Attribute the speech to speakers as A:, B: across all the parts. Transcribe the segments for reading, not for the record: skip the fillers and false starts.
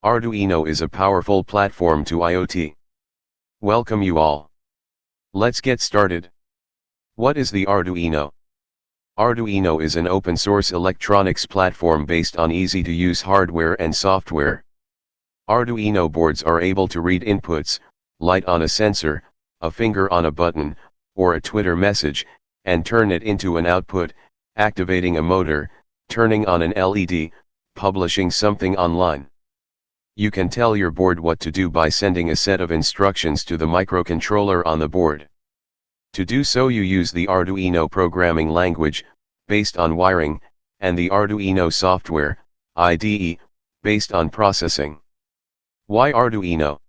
A: Arduino is a powerful platform to IoT. Welcome you all. Let's get started. What is the Arduino? Arduino is an open-source electronics platform based on easy-to-use hardware and software. Arduino boards are able to read inputs, light on a sensor, a finger on a button, or a Twitter message, and turn it into an output, activating a motor, turning on an LED, publishing something online. You can tell your board what to do by sending a set of instructions to the microcontroller on the board. To do so you use the Arduino programming language, based on wiring, and the Arduino Software Ide, based on processing. Why Arduino?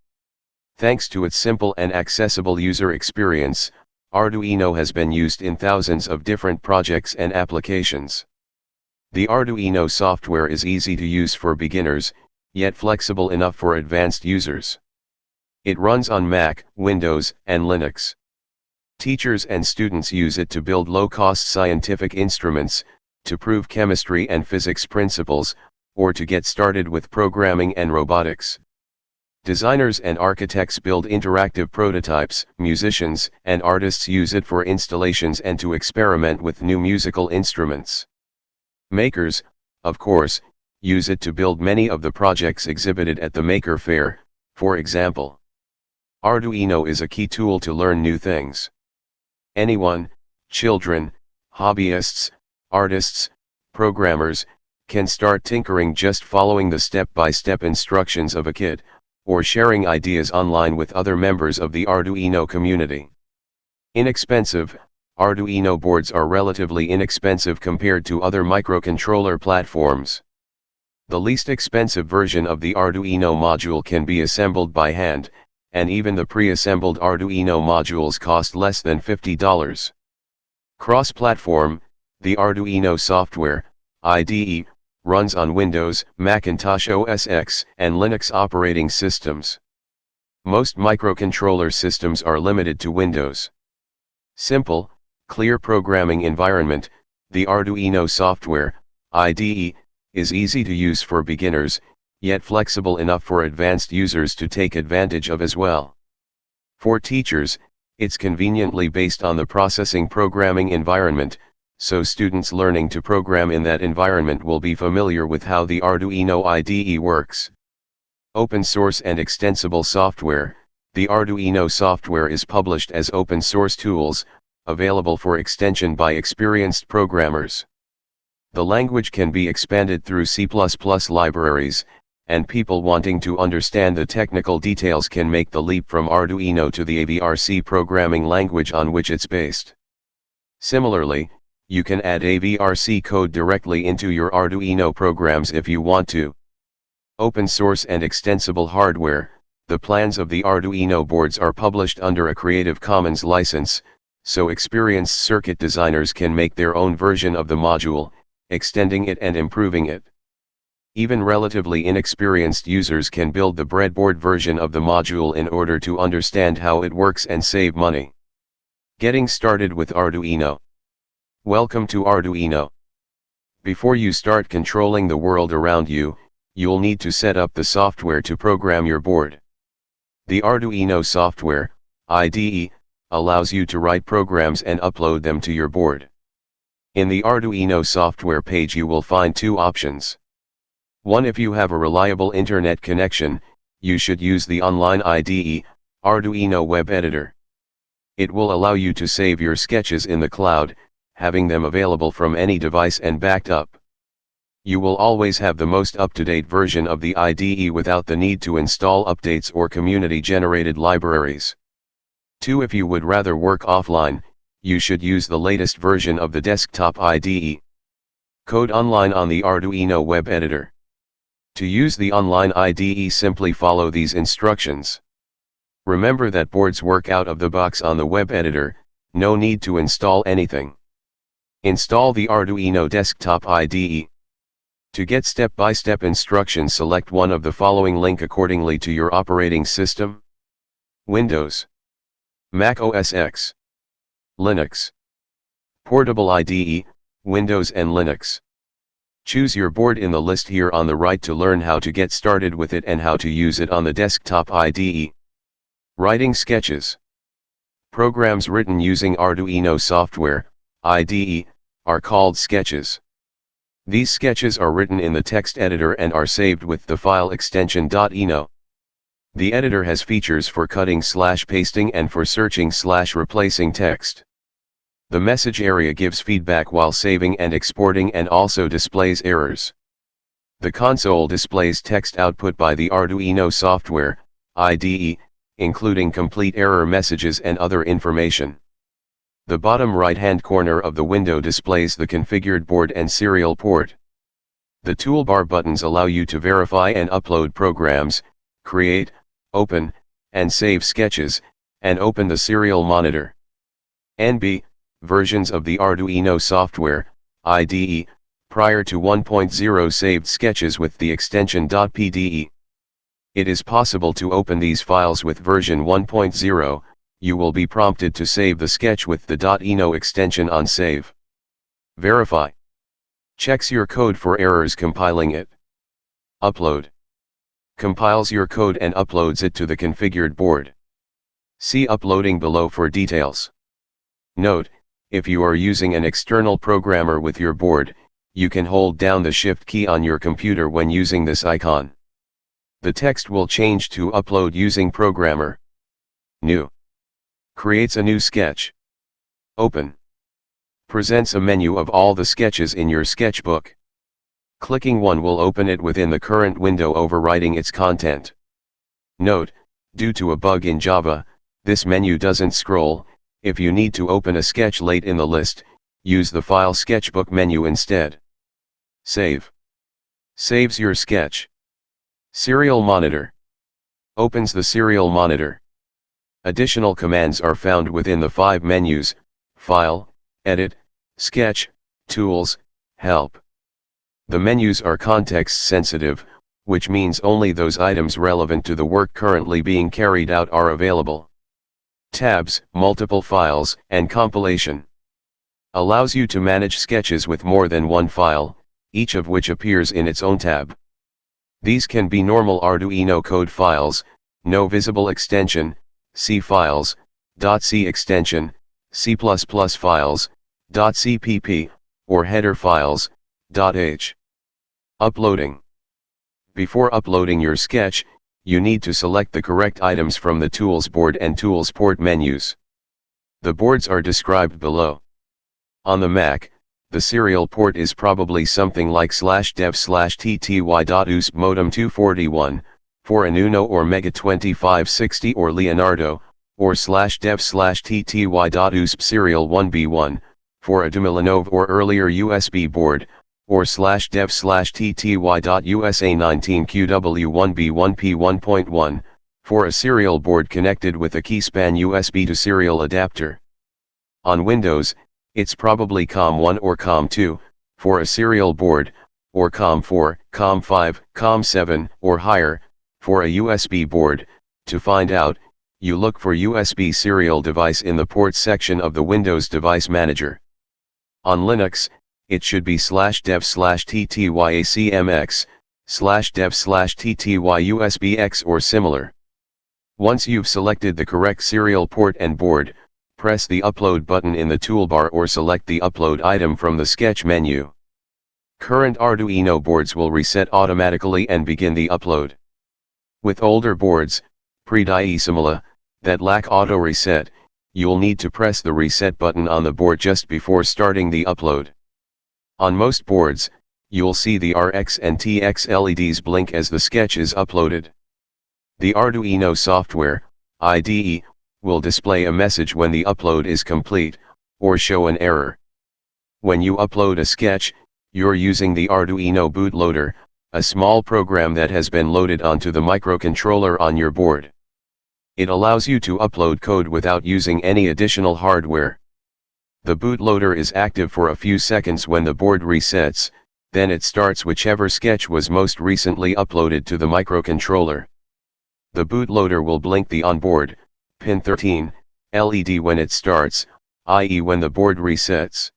A: Thanks to its simple and accessible user experience, Arduino has been used in thousands of different projects and applications. The Arduino software is easy to use for beginners, yet flexible enough for advanced users. It runs on Mac, Windows, and Linux. Teachers and students use it to build low-cost scientific instruments, to prove chemistry and physics principles, or to get started with programming and robotics. Designers and architects build interactive prototypes, musicians and artists use it for installations and to experiment with new musical instruments. Makers, of course, use it to build many of the projects exhibited at the Maker Faire, for example. Arduino is a key tool to learn new things. Anyone, children, hobbyists, artists, programmers, can start tinkering just following the step-by-step instructions of a kit, or sharing ideas online with other members of the Arduino community. Inexpensive, Arduino boards are relatively inexpensive compared to other microcontroller platforms. The least expensive version of the Arduino module can be assembled by hand, and even the pre-assembled Arduino modules cost less than $50. Cross-platform, the Arduino Software Ide runs on Windows, Macintosh OS X, and Linux operating systems. Most microcontroller systems are limited to Windows. Simple, clear programming environment, the Arduino Software Ide is easy to use for beginners, yet flexible enough for advanced users to take advantage of as well. For teachers, it's conveniently based on the processing programming environment, so students learning to program in that environment will be familiar with how the Arduino IDE works. Open source and extensible software, the Arduino software is published as open source tools, available for extension by experienced programmers. The language can be expanded through C++ libraries, and people wanting to understand the technical details can make the leap from Arduino to the AVRC programming language on which it's based. Similarly, you can add AVRC code directly into your Arduino programs if you want to. Open source and extensible hardware, the plans of the Arduino boards are published under a Creative Commons license, so experienced circuit designers can make their own version of the module, extending it and improving it. Even relatively inexperienced users can build the breadboard version of the module in order to understand how it works and save money. Getting started with Arduino. Welcome to Arduino. Before you start controlling the world around you, you'll need to set up the software to program your board. The Arduino Software Ide allows you to write programs and upload them to your board. In the Arduino software page you will find two options. One, if you have a reliable internet connection, you should use the online IDE, Arduino Web Editor. It will allow you to save your sketches in the cloud, having them available from any device and backed up. You will always have the most up-to-date version of the IDE without the need to install updates or community-generated libraries. 2, if you would rather work offline, you should use the latest version of the desktop IDE. Code online on the Arduino Web Editor. To use the online IDE, simply follow these instructions. Remember that boards work out of the box on the web editor, no need to install anything. Install the Arduino desktop IDE. To get step-by-step instructions, select one of the following link accordingly to your operating system: Windows, Mac OS X, Linux. Portable IDE, Windows and Linux. Choose your board in the list here on the right to learn how to get started with it and how to use it on the desktop IDE. Writing sketches. Programs written using Arduino Software Ide are called sketches. These sketches are written in the text editor and are saved with the file extension .ino. The editor has features for cutting/pasting and for searching/replacing text. The message area gives feedback while saving and exporting and also displays errors. The console displays text output by the Arduino Software Ide, including complete error messages and other information. The bottom right-hand corner of the window displays the configured board and serial port. The toolbar buttons allow you to verify and upload programs, create, open, and save sketches, and open the serial monitor. NB versions of the Arduino Software Ide prior to 1.0 saved sketches with the extension .pde. It is possible to open these files with version 1.0. You will be prompted to save the sketch with the .ino extension on save. Verify. Checks your code for errors compiling it. Upload. Compiles your code and uploads it to the configured board. See uploading below for details. Note, if you are using an external programmer with your board, you can hold down the Shift key on your computer when using this icon. The text will change to upload using programmer. New. Creates a new sketch. Open. Presents a menu of all the sketches in your sketchbook. Clicking one will open it within the current window, overwriting its content. Note, due to a bug in Java, this menu doesn't scroll. If you need to open a sketch late in the list, use the File Sketchbook menu instead. Save. Saves your sketch. Serial monitor. Opens the serial monitor. Additional commands are found within the 5 menus: File, Edit, Sketch, Tools, Help. The menus are context sensitive, which means only those items relevant to the work currently being carried out are available. Tabs, multiple files, and compilation. Allows you to manage sketches with more than one file, each of which appears in its own tab. These can be normal Arduino code files, no visible extension, C files, .c extension, C++ files, .cpp, or header files, .h. Uploading. Before uploading your sketch, you need to select the correct items from the Tools board and Tools port menus. The boards are described below. On the Mac, the serial port is probably something like /dev/tty.usb modem 241, for an Uno or Mega 2560 or Leonardo, or /dev/tty.usb serial 1B1, for a Dumilanov or earlier USB board, or /dev/tty.USA19QW1B1P1.1, for a serial board connected with a Keyspan USB to serial adapter. On Windows, it's probably COM1 or COM2, for a serial board, or COM4, COM5, COM7, or higher, for a USB board. To find out, you look for USB serial device in the ports section of the Windows Device Manager. On Linux, it should be /dev/ttyacmx, /dev/ttyusbx or similar. Once you've selected the correct serial port and board, press the Upload button in the toolbar or select the upload item from the sketch menu. Current Arduino boards will reset automatically and begin the upload. With older boards, pre-Extensible, that lack auto reset, you'll need to press the reset button on the board just before starting the upload. On most boards, you'll see the RX and TX LEDs blink as the sketch is uploaded. The Arduino Software Ide will display a message when the upload is complete, or show an error. When you upload a sketch, you're using the Arduino Bootloader, a small program that has been loaded onto the microcontroller on your board. It allows you to upload code without using any additional hardware. The bootloader is active for a few seconds when the board resets, then it starts whichever sketch was most recently uploaded to the microcontroller. The bootloader will blink the onboard, pin 13, LED when it starts, i.e. when the board resets.